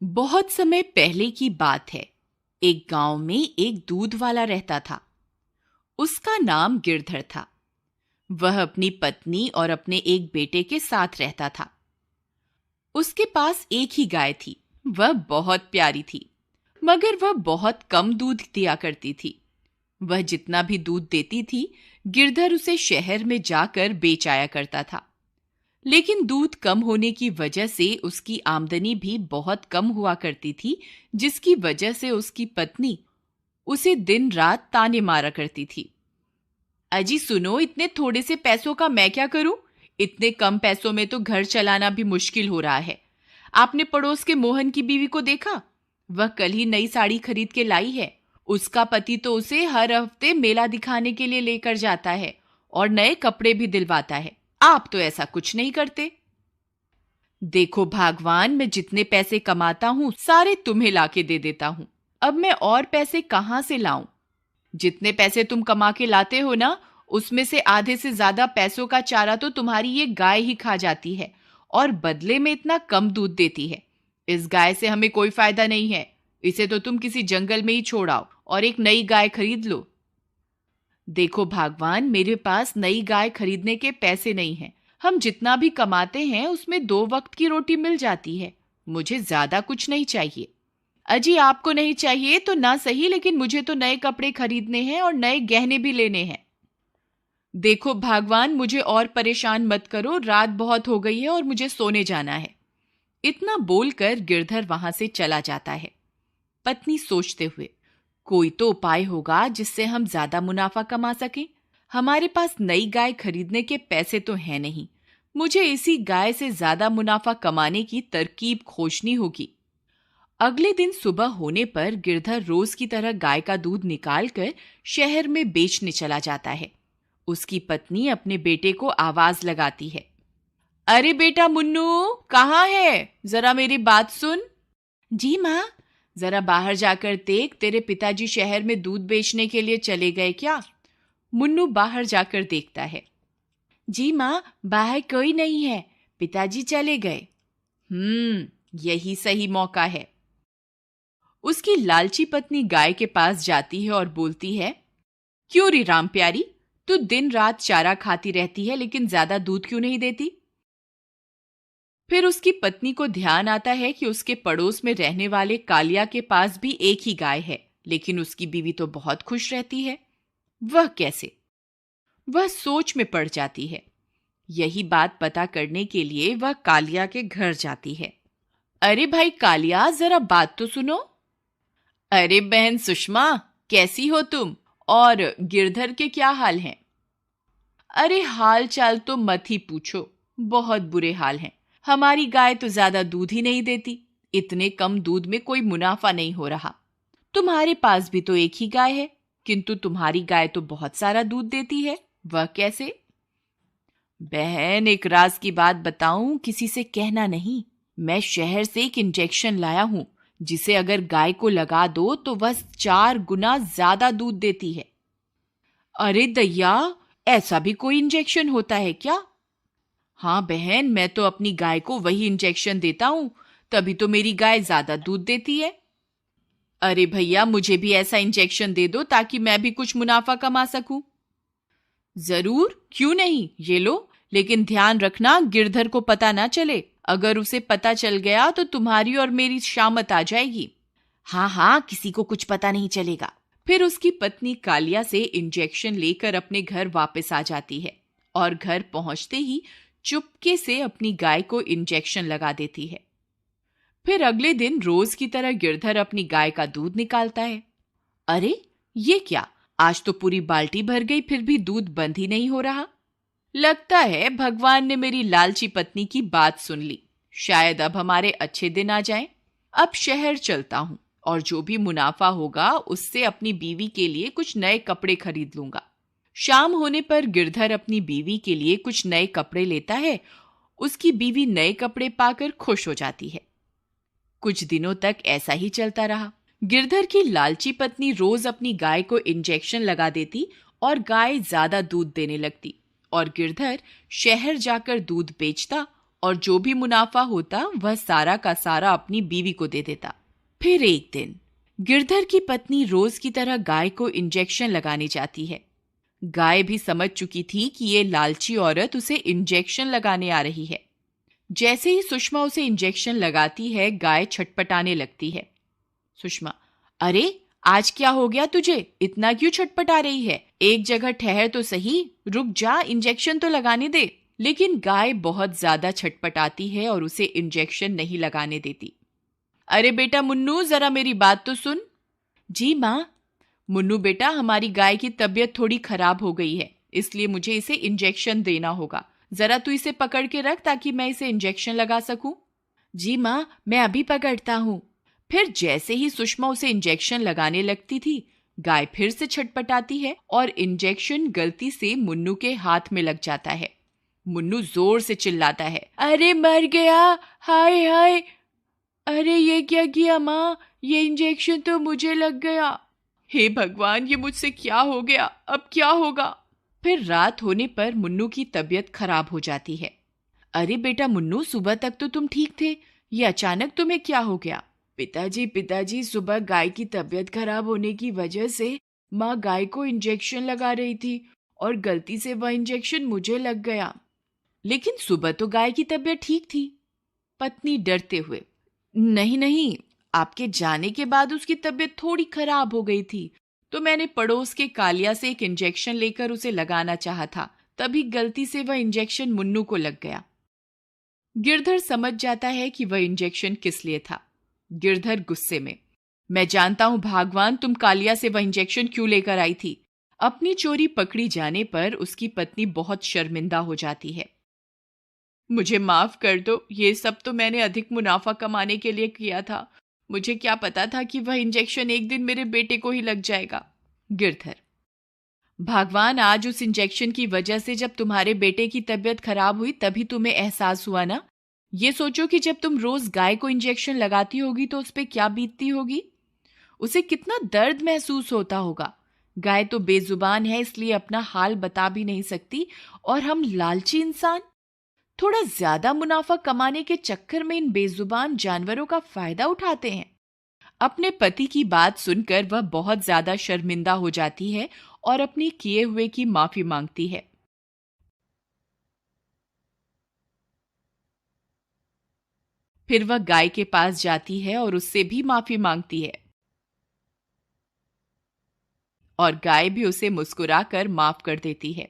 बहुत समय पहले की बात है। एक गांव में एक दूध वाला रहता था। उसका नाम गिरधर था। वह अपनी पत्नी और अपने एक बेटे के साथ रहता था। उसके पास एक ही गाय थी। वह बहुत प्यारी थी, मगर वह बहुत कम दूध दिया करती थी। वह जितना भी दूध देती थी, गिरधर उसे शहर में जाकर बेच आया करता था। लेकिन दूध कम होने की वजह से उसकी आमदनी भी बहुत कम हुआ करती थी, जिसकी वजह से उसकी पत्नी उसे दिन रात ताने मारा करती थी। अजी सुनो, इतने थोड़े से पैसों का मैं क्या करूं? इतने कम पैसों में तो घर चलाना भी मुश्किल हो रहा है। आपने पड़ोस के मोहन की बीवी को देखा? वह कल ही नई साड़ी खरीद के लाई है। उसका पति तो उसे हर हफ्ते मेला दिखाने के लिए लेकर जाता है और नए कपड़े भी दिलवाता है। आप तो ऐसा कुछ नहीं करते। देखो भगवान, मैं जितने पैसे कमाता हूँ सारे तुम्हें लाके दे देता हूँ। अब मैं और पैसे कहाँ से लाऊं? जितने पैसे तुम कमा के लाते हो ना, उसमें से आधे से ज्यादा पैसों का चारा तो तुम्हारी ये गाय ही खा जाती है और बदले में इतना कम दूध देती है। इस गाय से हमें कोई फायदा नहीं है। इसे तो तुम किसी जंगल में ही छोड़ आओ और एक नई गाय खरीद लो। देखो भगवान, मेरे पास नई गाय खरीदने के पैसे नहीं हैं। हम जितना भी कमाते हैं उसमें 2 वक्त की रोटी मिल जाती है। मुझे ज्यादा कुछ नहीं चाहिए। अजी आपको नहीं चाहिए तो ना सही, लेकिन मुझे तो नए कपड़े खरीदने हैं और नए गहने भी लेने हैं। देखो भगवान, मुझे और परेशान मत करो। रात बहुत हो गई है और मुझे सोने जाना है। इतना बोलकर गिरधर वहां से चला जाता है। पत्नी सोचते हुए, कोई तो उपाय होगा जिससे हम ज्यादा मुनाफा कमा सकें। हमारे पास नई गाय खरीदने के पैसे तो हैं नहीं। मुझे इसी गाय से ज्यादा मुनाफा कमाने की तरकीब खोजनी होगी। अगले दिन सुबह होने पर गिरधर रोज की तरह गाय का दूध निकालकर शहर में बेचने चला जाता है। उसकी पत्नी अपने बेटे को आवाज लगाती है, अरे बेटा मुन्नू, कहाँ है? जरा मेरी बात सुन। जी माँ। जरा बाहर जाकर देख, तेरे पिताजी शहर में दूध बेचने के लिए चले गए क्या? मुन्नू बाहर जाकर देखता है। जी माँ, बाहर कोई नहीं है, पिताजी चले गए। यही सही मौका है। उसकी लालची पत्नी गाय के पास जाती है और बोलती है, क्यों री राम प्यारी, तू दिन रात चारा खाती रहती है लेकिन ज्यादा दूध क्यों नहीं देती? फिर उसकी पत्नी को ध्यान आता है कि उसके पड़ोस में रहने वाले कालिया के पास भी एक ही गाय है, लेकिन उसकी बीवी तो बहुत खुश रहती है। वह कैसे? वह सोच में पड़ जाती है। यही बात पता करने के लिए वह कालिया के घर जाती है। अरे भाई कालिया, जरा बात तो सुनो। अरे बहन सुषमा, कैसी हो तुम? और गिरधर के क्या हाल हैं? अरे हाल चाल तो मत ही पूछो, बहुत बुरे हाल हैं। हमारी गाय तो ज्यादा दूध ही नहीं देती। इतने कम दूध में कोई मुनाफा नहीं हो रहा। तुम्हारे पास भी तो एक ही गाय है, किंतु तुम्हारी गाय तो बहुत सारा दूध देती है। वह कैसे? बहन, एक राज की बात बताऊं, किसी से कहना नहीं। मैं शहर से एक इंजेक्शन लाया हूं, जिसे अगर गाय को लगा दो तो वह 4 गुना ज्यादा दूध देती है। अरे दैया, ऐसा भी कोई इंजेक्शन होता है क्या? हाँ बहन, मैं तो अपनी गाय को वही इंजेक्शन देता हूं, तभी तो मेरी गाय ज्यादा दूध देती है। अरे भैया, मुझे भी ऐसा इंजेक्शन दे दो ताकि मैं भी कुछ मुनाफा कमा सकूं। जरूर, क्यों नहीं, ये लो। लेकिन ध्यान रखना, गिरधर को पता ना चले। अगर उसे पता चल गया तो तुम्हारी और मेरी शामत आ जाएगी। हाँ हाँ, किसी को कुछ पता नहीं चलेगा। फिर उसकी पत्नी कालिया से इंजेक्शन लेकर अपने घर वापस आ जाती है और घर पहुंचते ही चुपके से अपनी गाय को इंजेक्शन लगा देती है। फिर अगले दिन रोज की तरह गिरधर अपनी गाय का दूध निकालता है। अरे ये क्या, आज तो पूरी बाल्टी भर गई, फिर भी दूध बंद ही नहीं हो रहा। लगता है भगवान ने मेरी लालची पत्नी की बात सुन ली। शायद अब हमारे अच्छे दिन आ जाएं। अब शहर चलता हूं और जो भी मुनाफा होगा उससे अपनी बीवी के लिए कुछ नए कपड़े खरीद लूंगा। शाम होने पर गिरधर अपनी बीवी के लिए कुछ नए कपड़े लेता है। उसकी बीवी नए कपड़े पाकर खुश हो जाती है। कुछ दिनों तक ऐसा ही चलता रहा। गिरधर की लालची पत्नी रोज अपनी गाय को इंजेक्शन लगा देती और गाय ज्यादा दूध देने लगती और गिरधर शहर जाकर दूध बेचता और जो भी मुनाफा होता वह सारा का सारा अपनी बीवी को दे देता। फिर एक दिन गिरधर की पत्नी रोज की तरह गाय को इंजेक्शन लगाने जाती है। गाय भी समझ चुकी थी कि ये लालची औरत उसे इंजेक्शन लगाने आ रही है। जैसे ही सुषमा उसे इंजेक्शन लगाती है, गाय छटपटाने लगती है। सुषमा, अरे आज क्या हो गया तुझे? इतना क्यों छटपटा रही है? एक जगह ठहर तो सही, रुक जा, इंजेक्शन तो लगाने दे। लेकिन गाय बहुत ज्यादा छटपटाती है और उसे इंजेक्शन नहीं लगाने देती। अरे बेटा मुन्नू, जरा मेरी बात तो सुन। जी माँ। मुन्नू बेटा, हमारी गाय की तबीयत थोड़ी खराब हो गई है, इसलिए मुझे इसे इंजेक्शन देना होगा। जरा तू इसे पकड़ के रख ताकि मैं इसे इंजेक्शन लगा सकूं। जी माँ, मैं अभी पकड़ता हूँ। फिर जैसे ही सुषमा उसे इंजेक्शन लगाने लगती थी, गाय फिर से छटपटाती है और इंजेक्शन गलती से मुन्नू के हाथ में लग जाता है। मुन्नू जोर से चिल्लाता है, अरे मर गया, हाय हाय। अरे ये क्या किया माँ? ये इंजेक्शन तो मुझे लग गया। हे भगवान, ये मुझसे क्या हो गया? अब क्या होगा? फिर रात होने पर मुन्नू की तबीयत खराब हो जाती है। अरे बेटा मुन्नू, सुबह तक तो तुम ठीक थे, ये अचानक तुम्हें क्या हो गया? पिताजी, सुबह गाय की तबीयत खराब होने की वजह से माँ गाय को इंजेक्शन लगा रही थी और गलती से वह इंजेक्शन मुझे लग गया। लेकिन सुबह तो गाय की तबीयत ठीक थी। पत्नी डरते हुए, नहीं नहीं, आपके जाने के बाद उसकी तबीयत थोड़ी खराब हो गई थी, तो मैंने पड़ोस के कालिया से एक इंजेक्शन लेकर उसे लगाना चाहा था, तभी गलती से वह इंजेक्शन मुन्नू को लग गया। गिरधर समझ जाता है कि वह इंजेक्शन किस लिए था। गिरधर गुस्से में, मैं जानता हूं भगवान, तुम कालिया से वह इंजेक्शन क्यों लेकर आई थी। अपनी चोरी पकड़ी जाने पर उसकी पत्नी बहुत शर्मिंदा हो जाती है। मुझे माफ कर दो, ये सब तो मैंने अधिक मुनाफा कमाने के लिए किया था। मुझे क्या पता था कि वह इंजेक्शन एक दिन मेरे बेटे को ही लग जाएगा। गिरधर, भगवान, आज उस इंजेक्शन की वजह से जब तुम्हारे बेटे की तबीयत खराब हुई तभी तुम्हें एहसास हुआ ना। ये सोचो कि जब तुम रोज गाय को इंजेक्शन लगाती होगी तो उस पे क्या बीतती होगी, उसे कितना दर्द महसूस होता होगा। गाय तो बेजुबान है, इसलिए अपना हाल बता भी नहीं सकती, और हम लालची इंसान थोड़ा ज्यादा मुनाफा कमाने के चक्कर में इन बेजुबान जानवरों का फायदा उठाते हैं। अपने पति की बात सुनकर वह बहुत ज्यादा शर्मिंदा हो जाती है और अपने किए हुए की माफी मांगती है। फिर वह गाय के पास जाती है और उससे भी माफी मांगती है, और गाय भी उसे मुस्कुराकर माफ कर देती है।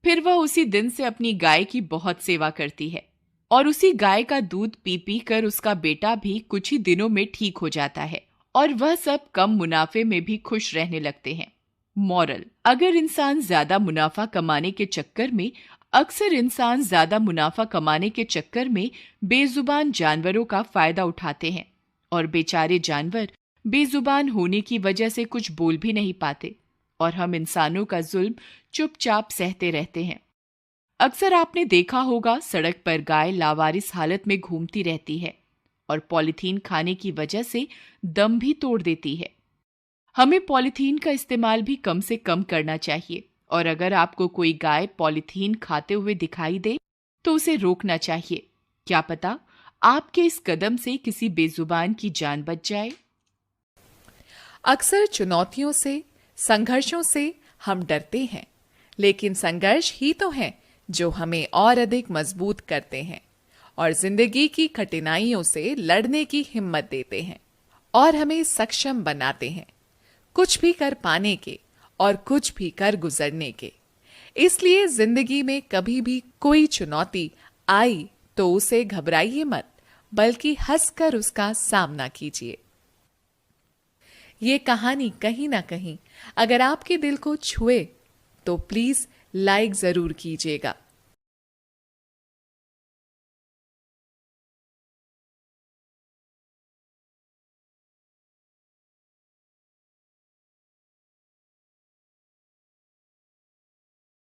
फिर वह उसी दिन से अपनी गाय की बहुत सेवा करती है और उसी गाय का दूध पी पी कर उसका बेटा भी कुछ ही दिनों में ठीक हो जाता है और वह सब कम मुनाफे में भी खुश रहने लगते हैं। मॉरल, अगर इंसान ज्यादा मुनाफा कमाने के चक्कर में अक्सर इंसान ज्यादा मुनाफा कमाने के चक्कर में बेजुबान जानवरों का फायदा उठाते हैं और बेचारे जानवर बेजुबान होने की वजह से कुछ बोल भी नहीं पाते और हम इंसानों का जुल्म चुपचाप सहते रहते हैं। अक्सर आपने देखा होगा, सड़क पर गाय लावारिस हालत में घूमती रहती है और पॉलीथीन खाने की वजह से दम भी तोड़ देती है। हमें पॉलीथीन का इस्तेमाल भी कम से कम करना चाहिए और अगर आपको कोई गाय पॉलीथीन खाते हुए दिखाई दे तो उसे रोकना चाहिए। क्या पता आपके इस कदम से किसी बेजुबान की जान बच जाए। अक्सर चुनौतियों से, संघर्षों से हम डरते हैं, लेकिन संघर्ष ही तो हैं जो हमें और अधिक मजबूत करते हैं और जिंदगी की कठिनाइयों से लड़ने की हिम्मत देते हैं और हमें सक्षम बनाते हैं, कुछ भी कर पाने के और कुछ भी कर गुजरने के। इसलिए जिंदगी में कभी भी कोई चुनौती आई तो उसे घबराइए मत, बल्कि हंसकर उसका सामना कीजिए। ये कहानी कहीं ना कहीं अगर आपके दिल को छुए तो प्लीज लाइक जरूर कीजिएगा